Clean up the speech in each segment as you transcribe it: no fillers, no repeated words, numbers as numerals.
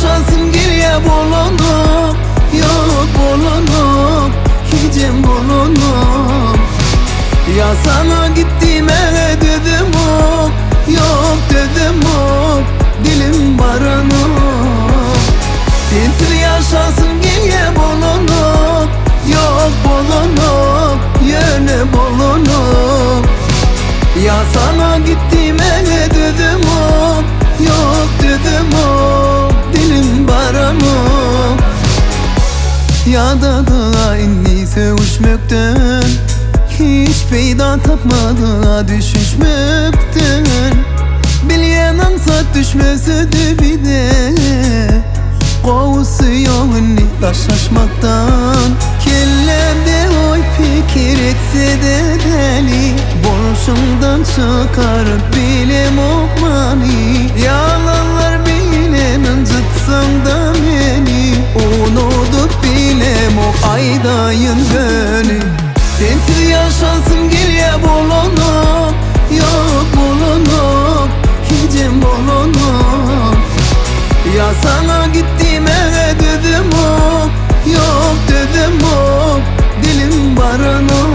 yaşasın geriye bolonum. Yok bolonum, hicim bolonum. Ya sana gittiğime dedim hop, yok dedim hop, dilim baranım. Sensiz yaşasın geriye bolonum. Yok bolonum, yine bolonum. Ya sana gittiğime dedim hop, yok dedim hop, dilim baranım. Ya da inni sevişmekten hiç peyda tapmadı düşüşmekten. Bilyen ansat düşmese de bir de kovusuyor inni taşlaşmaktan. Kellerde oy fikir etse de deli, boşumdan çıkarıp bilem okmani. Yalanlar bilen incıtsam da beni, unutup bilem ok aydayın beni. Sensiz yaşasın geriye bolonum. Yok bolonum, hicim bolonum. Ya sana gittiğime dedim hop, yok dedim hop, dilim baranım.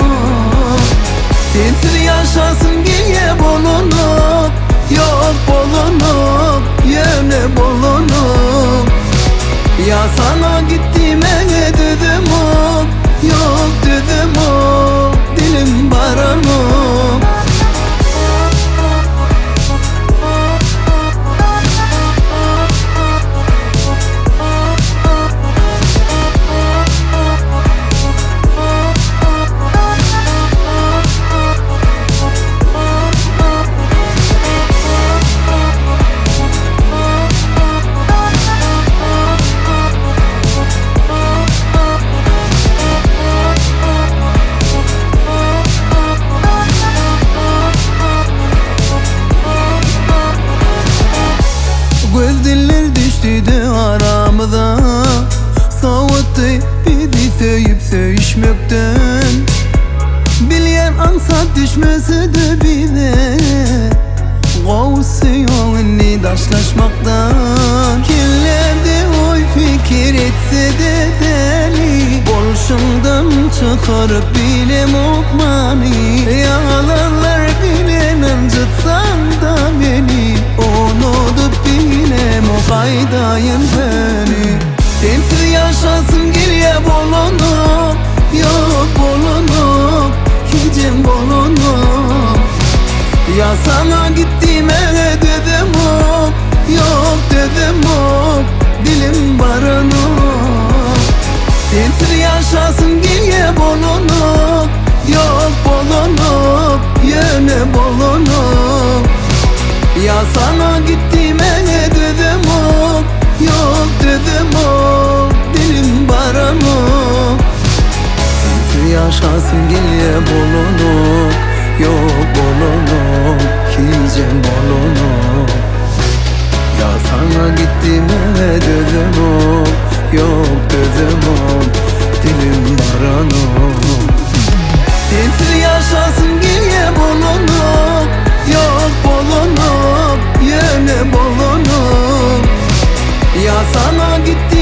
Sensiz yaşasın geriye bolonum. Yok bolonum, yine bolonum. Ya sana gittiğime dedim hop, yok dedim hop, dilim baranım. Göz diller düştü de aramıza, soğuttu bizi söyüp söyüşmekten. Bilyen ansat düşmese de bile kovusuyor inni taşlaşmaktan. Kimlerde oy fikir etse de deli, bolşumdan çıkarıp bilem okmani. Yalanlar bilen incıtsan da beni, unutup bilem ok aydayın beni. Sensiz yaşasın geriye bolonum. Yok bolonum, hicim bolonum. Ya sana gittiğime dedim hop, yok dedim hop, dilim baranım. Sensiz yaşasın geriye bolonum. Yok bolonum, yine bolonum. Ya sana gittiğime dedim hop, yok dedim hop, dilim baranım. Sensiz yaşasın geriye bolonum. Yok bolonum, hicim bolonum. Ya sana gittiğime dedim hop, yok dedim hop, dilim baranım. Sensiz yaşasın geriye bolonum. Yok bolonum, yine bolonum. Ya sana gitti